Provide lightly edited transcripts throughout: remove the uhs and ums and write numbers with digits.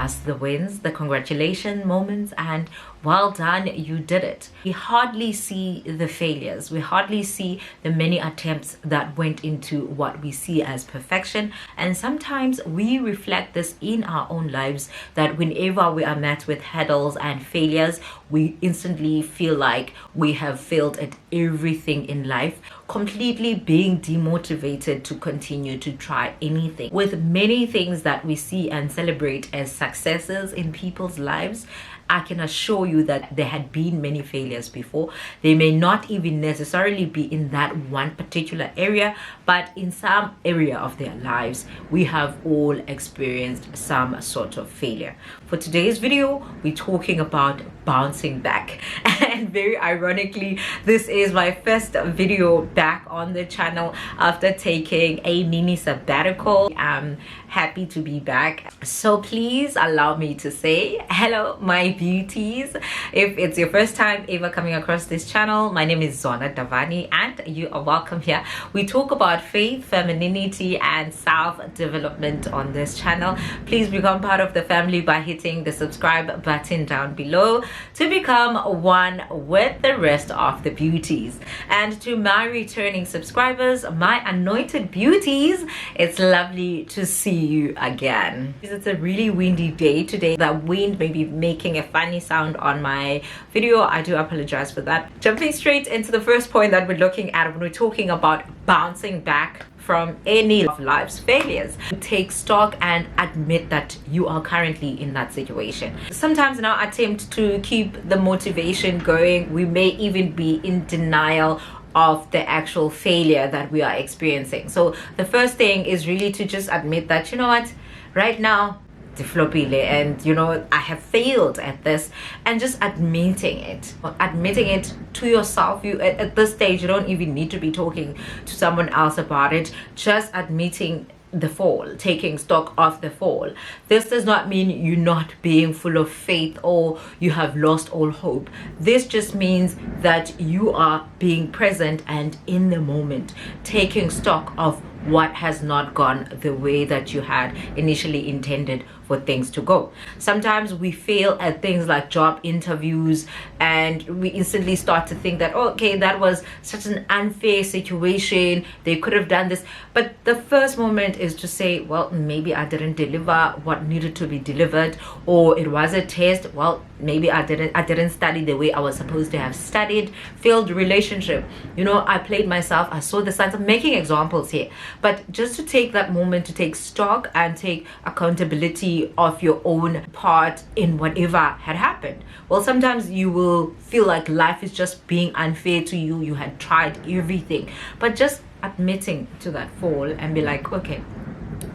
us the wins, the congratulation moments, and well done, you did it. We hardly see the failures. We hardly see the many attempts that went into what we see as perfection. And sometimes we reflect this in our own lives, that whenever we are met with hurdles and failures, we instantly feel like we have failed at everything in life, completely being demotivated to continue to try anything. With many things that we see and celebrate as successes in people's lives, I can assure you that there had been many failures before. They may not even necessarily be in that one particular area, but in some area of their lives, we have all experienced some sort of failure. For today's video, we're talking about bouncing back. And very ironically, this is my first video back on the channel after taking a mini sabbatical. I'm happy to be back. So please allow me to say hello, my beauties. If it's your first time ever coming across this channel, my name is Zona Davani and you are welcome here. We talk about faith, femininity, and self-development on this channel. Please become part of the family by hitting the subscribe button down below to become one with the rest of the beauties. And to my returning subscribers, my anointed beauties, it's lovely to see you again. It's a really windy day today. That wind may be making a funny sound on my video. I do apologize for that. Jumping straight into the first point that we're looking at when we're talking about bouncing back from any of life's failures. Take stock and admit that you are currently in that situation. Sometimes in our attempt to keep the motivation going, we may even be in denial of the actual failure that we are experiencing. So the first thing is really to just admit that, you know what, right now, and you know, I have failed at this, and just admitting it to yourself. You at this stage, you don't even need to be talking to someone else about it. Just admitting the fall, taking stock of the fall. This does not mean you're not being full of faith or you have lost all hope. This just means that you are being present and in the moment, taking stock of what has not gone the way that you had initially intended for things to go. Sometimes we fail at things like job interviews and we instantly start to think that, oh, okay, that was such an unfair situation, they could have done this. But the first moment is to say, well, maybe I didn't deliver what needed to be delivered, or it was a test, well, maybe I didn't study the way I was supposed to have studied. Failed relationship, you know, I played myself, I saw the signs. I'm making examples here, but just to take that moment to take stock and take accountability of your own part in whatever had happened. Well, sometimes you will feel like life is just being unfair to you. You had tried everything, but just admitting to that fall and be like, okay,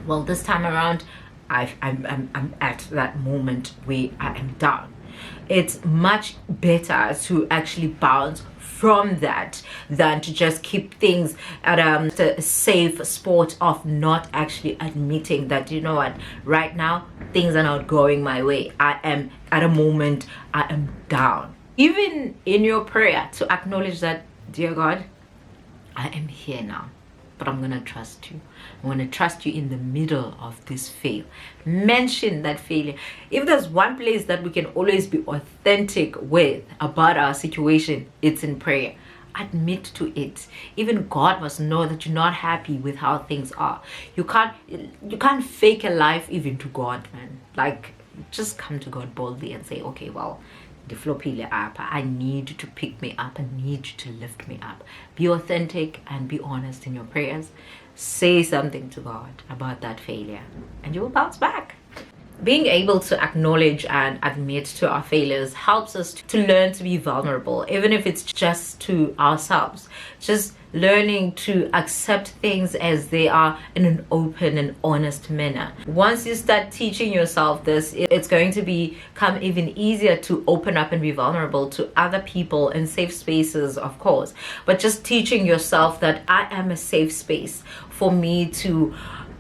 well, this time around, I'm at that moment where I am down. It's much better to actually bounce from that than to just keep things at a safe spot of not actually admitting that, you know what, right now things are not going my way. I am at a moment, I am down. Even in your prayer, to acknowledge that, dear God, I am here now, but I'm gonna trust you. I'm gonna trust you in the middle of this fail. Mention that failure. If there's one place that we can always be authentic with about our situation, it's in prayer. Admit to it. Even God must know that you're not happy with how things are. You can't fake a life even to God, man. Like, just come to God boldly and say, okay, well, I need you to pick me up. I need you to lift me up. Be authentic and be honest in your prayers. Say something to God about that failure and you will bounce back. Being able to acknowledge and admit to our failures helps us to learn to be vulnerable, even if it's just to ourselves. Just learning to accept things as they are in an open and honest manner. Once you start teaching yourself this, it's going to become even easier to open up and be vulnerable to other people in safe spaces, of course. But just teaching yourself that I am a safe space for me to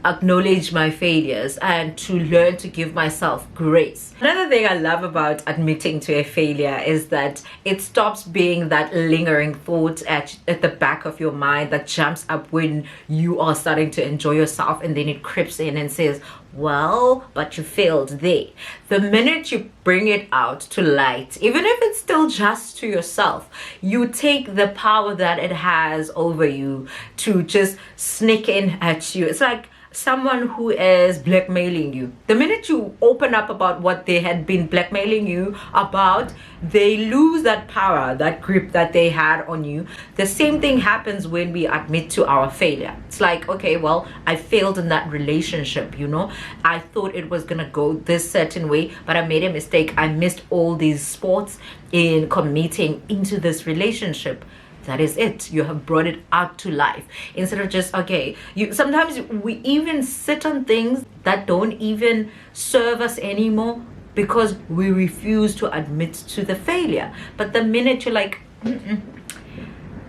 acknowledge my failures and to learn to give myself grace. Another thing I love about admitting to a failure is that it stops being that lingering thought at the back of your mind that jumps up when you are starting to enjoy yourself, and then it creeps in and says, well, but you failed there. The minute you bring it out to light, even if it's still just to yourself, you take the power that it has over you to just sneak in at you. It's like someone who is blackmailing you. The minute you open up about what they had been blackmailing you about, they lose that power, that grip that they had on you. The same thing happens when we admit to our failure. It's like, okay, well, I failed in that relationship, you know. I thought it was gonna go this certain way, but I made a mistake. I missed all these sports in committing into this relationship. That is it. You have brought it out to life instead of just, okay, sometimes we even sit on things that don't even serve us anymore because we refuse to admit to the failure. But the minute you're like,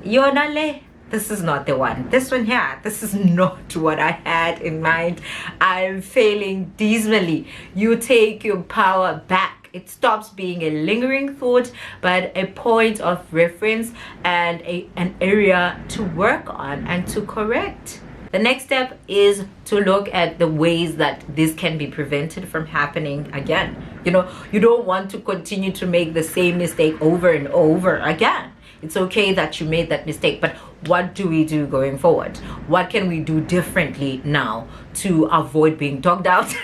Yonale, this is not the one. This one here, this is not what I had in mind. I'm failing dismally. You take your power back. It stops being a lingering thought, but a point of reference and an area to work on and to correct. The next step is to look at the ways that this can be prevented from happening again. You know, you don't want to continue to make the same mistake over and over again. It's okay that you made that mistake, but what do we do going forward? What can we do differently now to avoid being dogged out?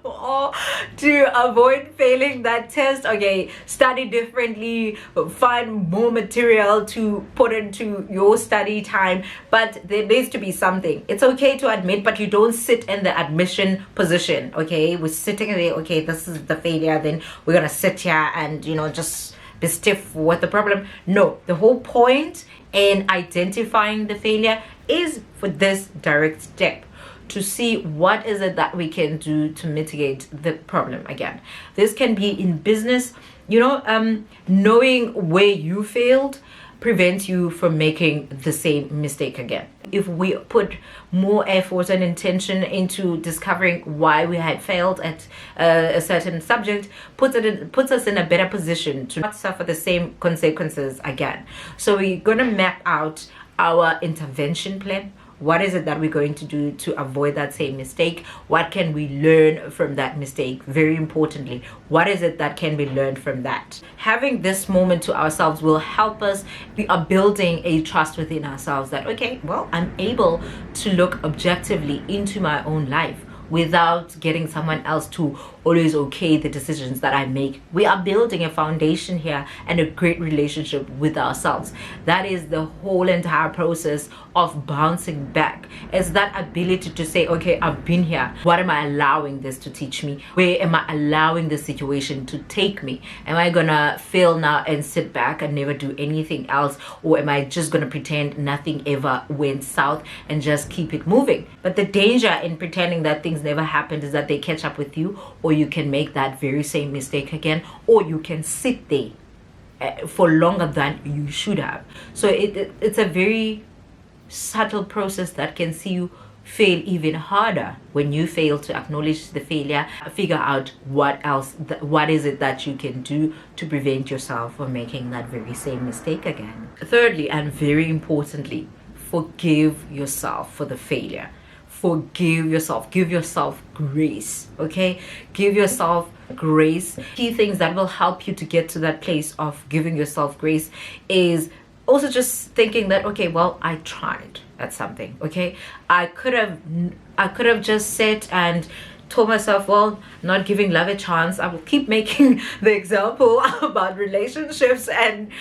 Or to avoid failing that test? Okay, study differently, find more material to put into your study time, but there needs to be something. It's okay to admit, but you don't sit in the admission position. Okay, we're sitting there, okay, this is the failure, then we're gonna sit here and, you know, just be stiff with the problem. No, the whole point in identifying the failure is for this direct step, to see what is it that we can do to mitigate the problem again. This can be in business, you know, knowing where you failed prevents you from making the same mistake again. If we put more effort and intention into discovering why we had failed at a certain subject, puts us in a better position to not suffer the same consequences again. So we're gonna map out our intervention plan. What is it that we're going to do to avoid that same mistake? What can we learn from that mistake? Very importantly, what is it that can be learned from that? Having this moment to ourselves will help us. We are building a trust within ourselves that, okay, well, I'm able to look objectively into my own life without getting someone else to always okay the decisions that I make. We are building a foundation here and a great relationship with ourselves. That is the whole entire process of bouncing back. It's that ability to say, okay, I've been here. What am I allowing this to teach me? Where am I allowing the situation to take me? Am I gonna fail now and sit back and never do anything else? Or am I just gonna pretend nothing ever went south and just keep it moving? But the danger in pretending that things never happened is that they catch up with you, or you can make that very same mistake again, or you can sit there for longer than you should have. So it's a very subtle process that can see you fail even harder when you fail to acknowledge the failure, figure out what is it that you can do to prevent yourself from making that very same mistake again. Thirdly, and very importantly, forgive yourself for the failure. Forgive yourself. Give yourself grace. Okay, give yourself grace. Key things that will help you to get to that place of giving yourself grace is also just thinking that, okay, well, I tried at something. Okay, I could have just sat and told myself, well, not giving love a chance. I will keep making the example about relationships and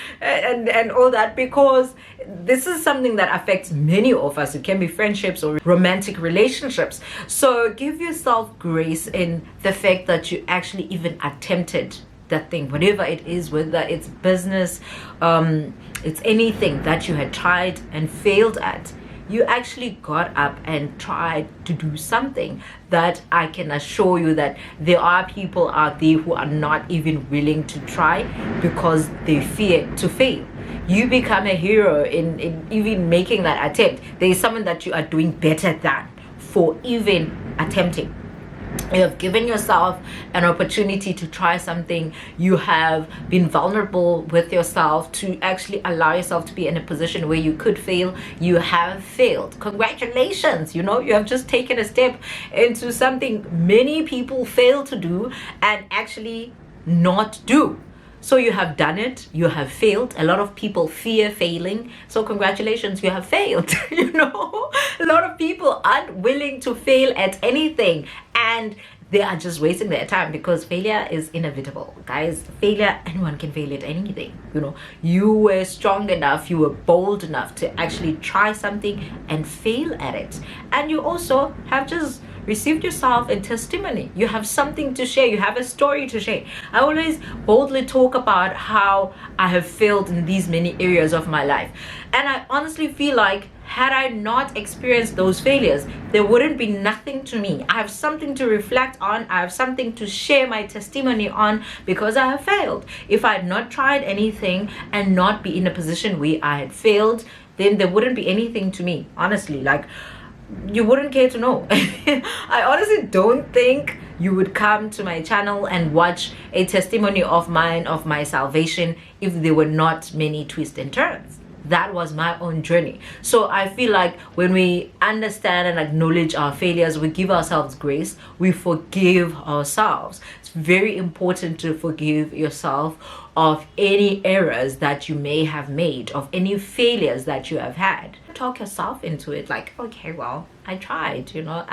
all that, because this is something that affects many of us. It can be friendships or romantic relationships. So give yourself grace in the fact that you actually even attempted that thing, whatever it is, whether it's business, it's anything that you had tried and failed at. You actually got up and tried to do something that I can assure you that there are people out there who are not even willing to try because they fear to fail. You become a hero in even making that attempt. There is someone that you are doing better than for even attempting. You have given yourself an opportunity to try something. You have been vulnerable with yourself to actually allow yourself to be in a position where you could fail. You have failed. Congratulations. You know, you have just taken a step into something many people fail to do and actually not do. So you have done it, you have failed. A lot of people fear failing. So congratulations, you have failed. You know, a lot of people aren't willing to fail at anything, and they are just wasting their time because failure is inevitable. Guys, failure, anyone can fail at anything. You know, you were strong enough, you were bold enough to actually try something and fail at it. And you also have just received yourself a testimony. You have something to share. You have a story to share. I always boldly talk about how I have failed in these many areas of my life. And I honestly feel like had I not experienced those failures, there wouldn't be nothing to me. I have something to reflect on. I have something to share my testimony on because I have failed. If I had not tried anything and not be in a position where I had failed, then there wouldn't be anything to me. Honestly, like, you wouldn't care to know. I honestly don't think you would come to my channel and watch a testimony of mine of my salvation if there were not many twists and turns. That was my own journey. So I feel like when we understand and acknowledge our failures, we give ourselves grace, we forgive ourselves. It's very important to forgive yourself of any errors that you may have made, of any failures that you have had. Talk yourself into it, like, okay, well, I tried, you know.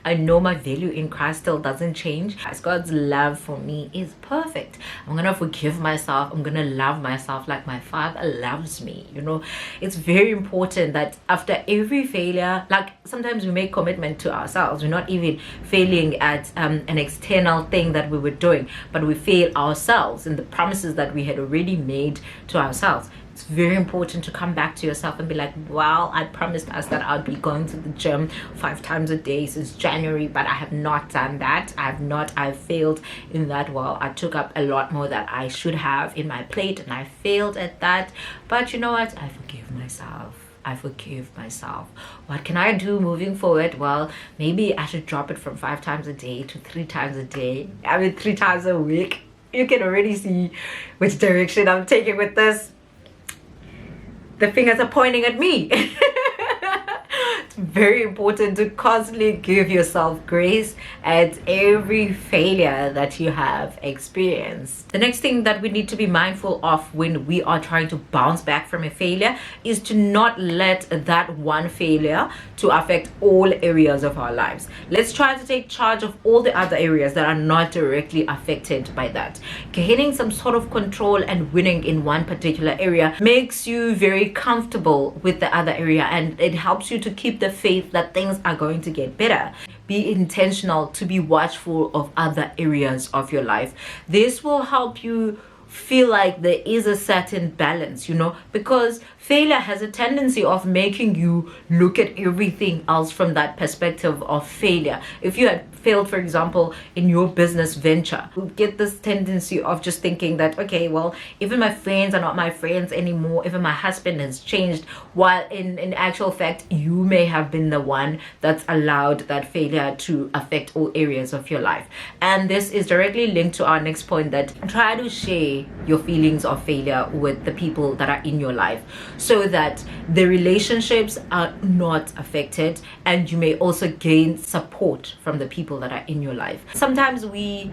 I know my value in Christ still doesn't change. God's love for me is perfect. I'm gonna forgive myself. I'm gonna love myself like my Father loves me. You know, it's very important that after every failure, like sometimes we make commitment to ourselves. We're not even failing at an external thing that we were doing, but we fail ourselves in the promises that we had already made to ourselves. It's very important to come back to yourself and be like, well, I promised us that I'd be going to the gym 5 times a day since January, but I have not done that. I've failed in that. Well, I took up a lot more that I should have in my plate and I failed at that. But you know what? I forgive myself. I forgive myself. What can I do moving forward? Well, maybe I should drop it from 5 times a day to 3 times a day. 3 times a week. You can already see which direction I'm taking with this. The fingers are pointing at me. It's very important to constantly give yourself grace at every failure that you have experienced. The next thing that we need to be mindful of when we are trying to bounce back from a failure is to not let that one failure to affect all areas of our lives. Let's try to take charge of all the other areas that are not directly affected by that. Gaining some sort of control and winning in one particular area makes you very comfortable with the other area, and it helps you to keep the faith that things are going to get better. Be intentional to be watchful of other areas of your life. This will help you feel like there is a certain balance, you know, because failure has a tendency of making you look at everything else from that perspective of failure. If you had failed, for example, in your business venture, you get this tendency of just thinking that, okay, well, even my friends are not my friends anymore, even my husband has changed, while in actual fact, you may have been the one that's allowed that failure to affect all areas of your life. And this is directly linked to our next point, that try to share your feelings of failure with the people that are in your life, so that the relationships are not affected and you may also gain support from the people that are in your life. Sometimes we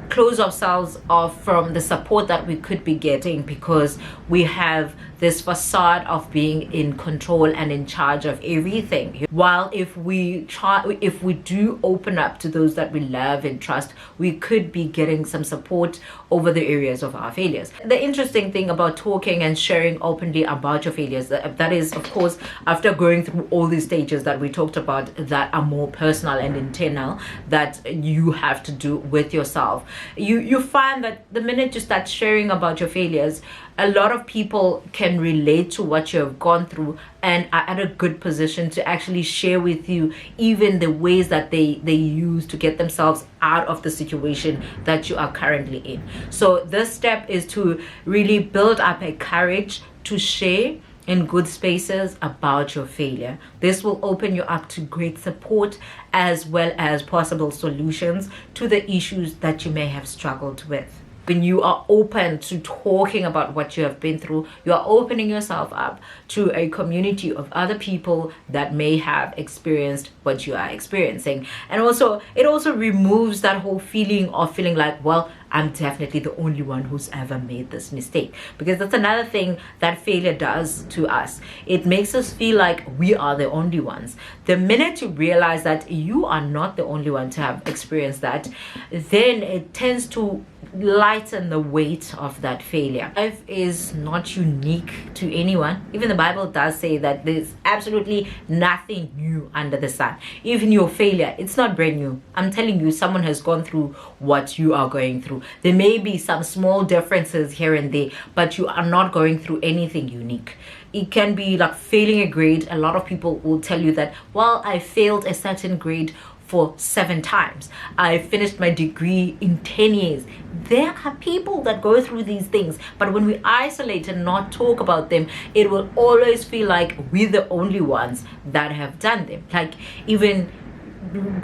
close ourselves off from the support that we could be getting because we have this facade of being in control and in charge of everything. While if we do open up to those that we love and trust, we could be getting some support over the areas of our failures. The interesting thing about talking and sharing openly about your failures, that is, of course, after going through all these stages that we talked about that are more personal and internal, that you have to do with yourself, you find that the minute you start sharing about your failures, a lot of people can relate to what you have gone through and are at a good position to actually share with you even the ways that they use to get themselves out of the situation that you are currently in. So this step is to really build up a courage to share in good spaces about your failure. This will open you up to great support as well as possible solutions to the issues that you may have struggled with. When you are open to talking about what you have been through, you are opening yourself up to a community of other people that may have experienced what you are experiencing. And also, it also removes that whole feeling of feeling like, well, I'm definitely the only one who's ever made this mistake. Because that's another thing that failure does to us. It makes us feel like we are the only ones. The minute you realize that you are not the only one to have experienced that, then it tends to lighten the weight of that failure. Life is not unique to anyone. Even the Bible does say that there's absolutely nothing new under the sun. Even your failure, it's not brand new. I'm telling you, someone has gone through what you are going through. There may be some small differences here and there, but you are not going through anything unique. It can be like failing a grade. A lot of people will tell you that, well, I failed a certain grade for 7 times. I finished my degree in 10 years. There are people that go through these things, but when we isolate and not talk about them, it will always feel like we're the only ones that have done them. Like even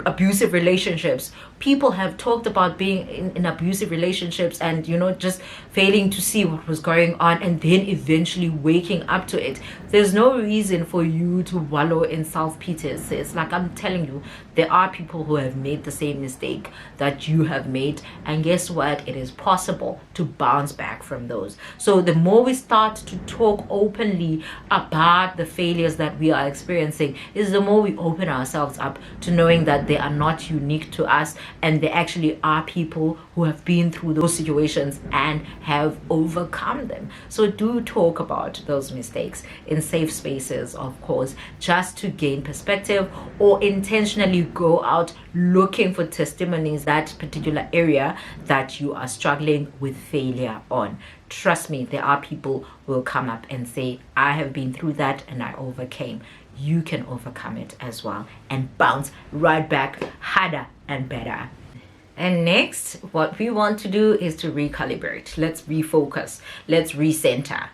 abusive relationships, people have talked about being in abusive relationships and just failing to see what was going on and then eventually waking up to it. There's no reason for you to wallow in self-pity. It's like, I'm telling you, there are people who have made the same mistake that you have made, and guess what? It is possible to bounce back from those. So the more we start to talk openly about the failures that we are experiencing, is the more we open ourselves up to knowing that they are not unique to us, and there actually are people who have been through those situations and have overcome them. So do talk about those mistakes in safe spaces, of course, just to gain perspective, or intentionally go out looking for testimonies that particular area that you are struggling with failure on. Trust me, there are people who will come up and say, I have been through that and I overcame. You can overcome it as well and bounce right back harder and better. And next, what we want to do is to recalibrate. Let's refocus. Let's recenter.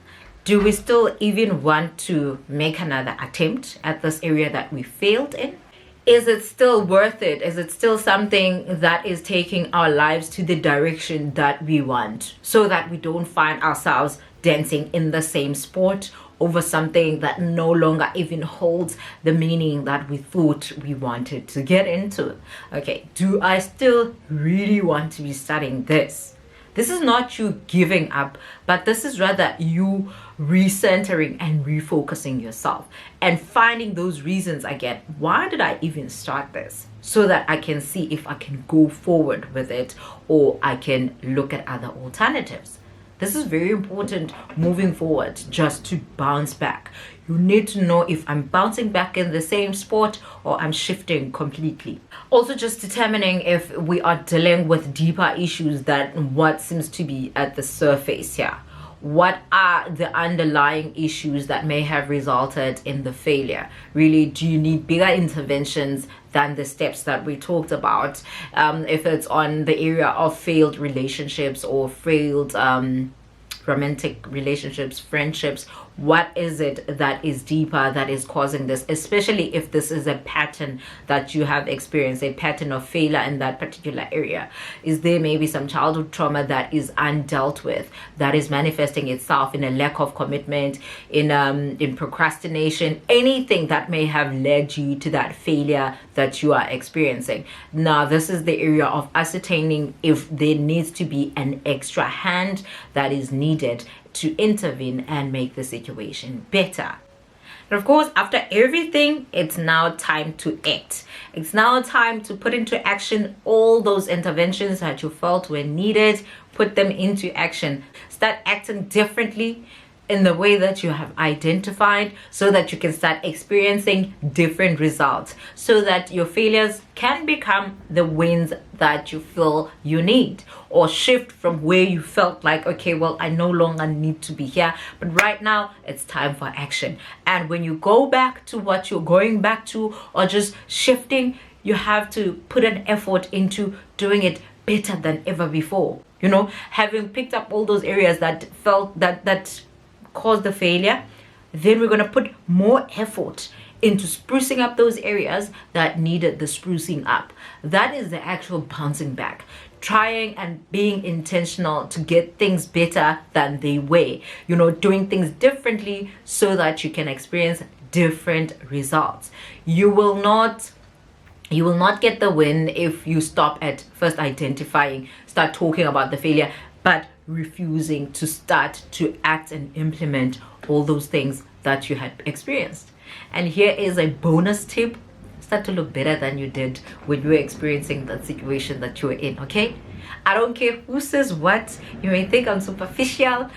Do we still even want to make another attempt at this area that we failed in? Is it still worth it? Is it still something that is taking our lives to the direction that we want, so that we don't find ourselves dancing in the same sport over something that no longer even holds the meaning that we thought we wanted to get into? Okay, do I still really want to be studying this? This is not you giving up, but this is rather you recentering and refocusing yourself and finding those reasons again. Why did I even start this? So that I can see if I can go forward with it, or I can look at other alternatives. This is very important moving forward, just to bounce back. You need to know if I'm bouncing back in the same spot or I'm shifting completely. Also, just determining if we are dealing with deeper issues than what seems to be at the surface here. What are the underlying issues that may have resulted in the failure? Really, do you need bigger interventions than the steps that we talked about? If it's on the area of failed relationships or failed romantic relationships, friendships, what is it that is deeper that is causing this? Especially if this is a pattern that you have experienced, a pattern of failure in that particular area. Is there maybe some childhood trauma that is undealt with, that is manifesting itself in a lack of commitment, in procrastination, anything that may have led you to that failure that you are experiencing? Now, this is the area of ascertaining if there needs to be an extra hand that is needed to intervene and make the situation better. And of course, after everything, it's now time to act. It's now time to put into action all those interventions that you felt were needed. Put them into action. Start acting differently in the way that you have identified, so that you can start experiencing different results, so that your failures can become the wins that you feel you need, or shift from where you felt like, okay, well, I no longer need to be here, but right now it's time for action. And when you go back to what you're going back to, or just shifting, you have to put an effort into doing it better than ever before. Having picked up all those areas that felt that caused the failure, then we're going to put more effort into sprucing up those areas that needed the sprucing up. That is the actual bouncing back. Trying and being intentional to get things better than they were. You know, doing things differently so that you can experience different results. You will not get the win if you stop at first identifying, start talking about the failure, but refusing to start to act and implement all those things that you had experienced. And here is a bonus tip. Start to look better than you did when you were experiencing that situation that you were in, okay? I don't care who says what. You may think I'm superficial.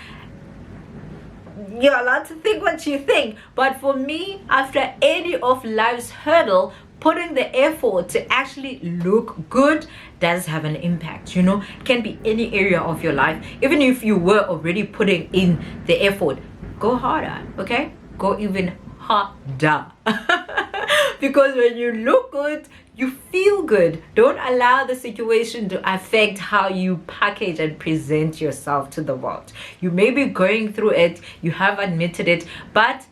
You're allowed to think what you think. But for me, after any of life's hurdle, putting the effort to actually look good does have an impact. You know, it can be any area of your life. Even if you were already putting in the effort, go harder, okay? Go even harder. Because when you look good, you feel good. Don't allow the situation to affect how you package and present yourself to the world. You may be going through it, you have admitted it, but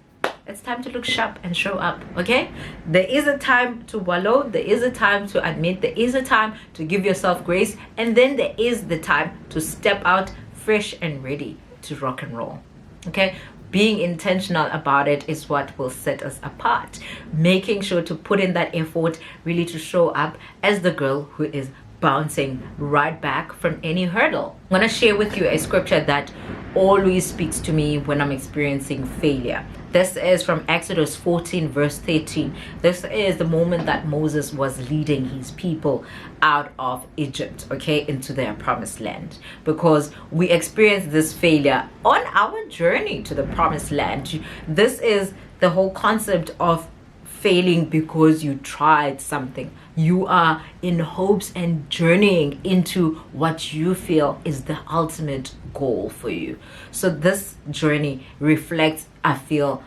it's time to look sharp and show up, okay? There is a time to wallow, there is a time to admit, there is a time to give yourself grace, and then there is the time to step out fresh and ready to rock and roll, okay? Being intentional about it is what will set us apart. Making sure to put in that effort, really to show up as the girl who is bouncing right back from any hurdle. I'm going to share with you a scripture that always speaks to me when I'm experiencing failure. This is from Exodus 14 verse 13. This is the moment that Moses was leading his people out of Egypt, okay, into their promised land. Because we experienced this failure on our journey to the promised land. This is the whole concept of failing because you tried something. You are in hopes and journeying into what you feel is the ultimate goal for you. So this journey reflects, I feel,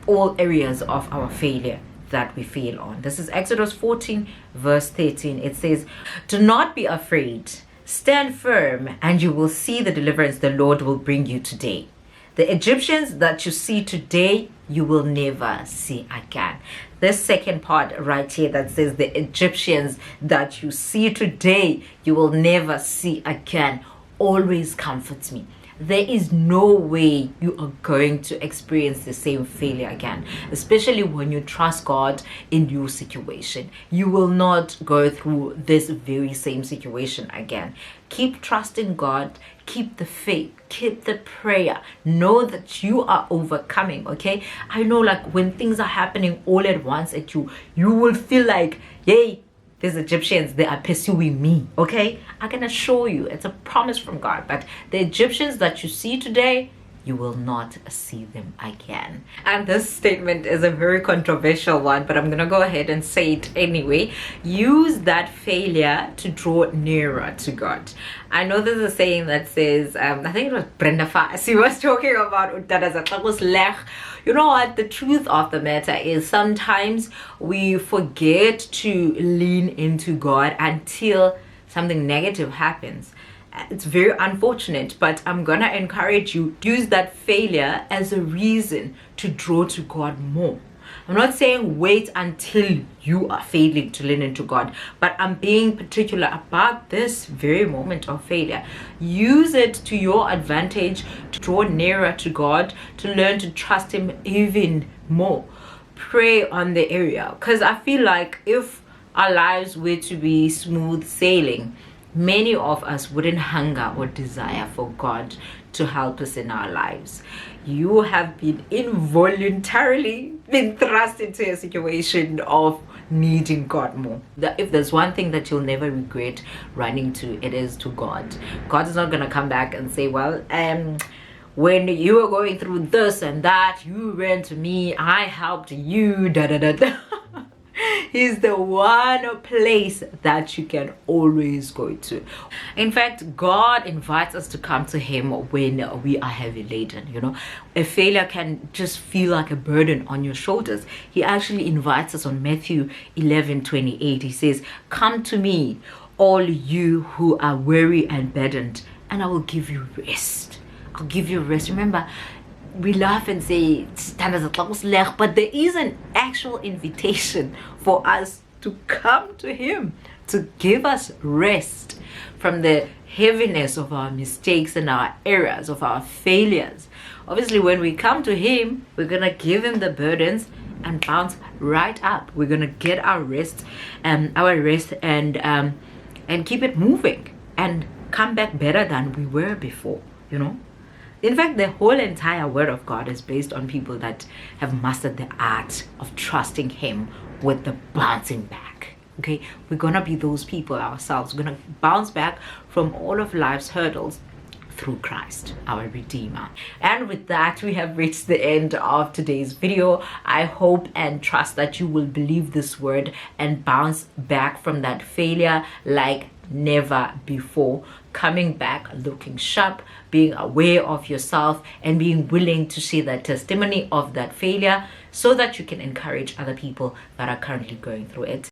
all areas of our failure that we fail on. This is Exodus 14 verse 13. It says, "Do not be afraid. Stand firm, and you will see the deliverance the Lord will bring you today. The Egyptians that you see today, you will never see again." This second part right here that says the Egyptians that you see today, you will never see again, always comforts me. There is no way you are going to experience the same failure again, especially when you trust God in your situation. You will not go through this very same situation again. Keep trusting God, keep the faith, keep the prayer. Know that you are overcoming, okay? I know, like, when things are happening all at once at you, you will feel like, yay, these Egyptians, they are pursuing me, okay? I can assure you, it's a promise from God, but the Egyptians that you see today, you will not see them again. And this statement is a very controversial one, but I'm gonna go ahead and say it anyway. Use that failure to draw nearer to God. I know there's a saying that says, I think it was Brenda Fassie was talking about, you know what, the truth of the matter is sometimes we forget to lean into God until something negative happens. It's very unfortunate, but I'm gonna encourage you, use that failure as a reason to draw to God more. I'm not saying wait until you are failing to lean into God, but I'm being particular about this very moment of failure. Use it to your advantage to draw nearer to God, to learn to trust Him even more. Pray on the area, because I feel like if our lives were to be smooth sailing, many of us wouldn't hunger or desire for God to help us in our lives. You have been involuntarily been thrust into a situation of needing God more. If there's one thing that you'll never regret running to, it is to God. God is not going to come back and say, well, when you were going through this and that, you ran to me, I helped you, da da da da. He's the one place that you can always go to. In fact, God invites us to come to Him when we are heavy laden. You know, a failure can just feel like a burden on your shoulders. He actually invites us on Matthew 11:28. He says, "Come to me, all you who are weary and burdened, and I will give you rest." I'll give you rest. Remember, we laugh and say, but there is an actual invitation for us to come to him, to give us rest from the heaviness of our mistakes and our errors, of our failures. Obviously, when we come to him, we're gonna give him the burdens and bounce right up. We're gonna get our rest, and keep it moving and come back better than we were before, you know. In fact, the whole entire word of God is based on people that have mastered the art of trusting him with the bouncing back. Okay, we're gonna be those people ourselves. We're gonna bounce back from all of life's hurdles through Christ, our Redeemer. And with that, we have reached the end of today's video. I hope and trust that you will believe this word and bounce back from that failure like never before, coming back looking sharp, being aware of yourself, and being willing to share that testimony of that failure so that you can encourage other people that are currently going through it.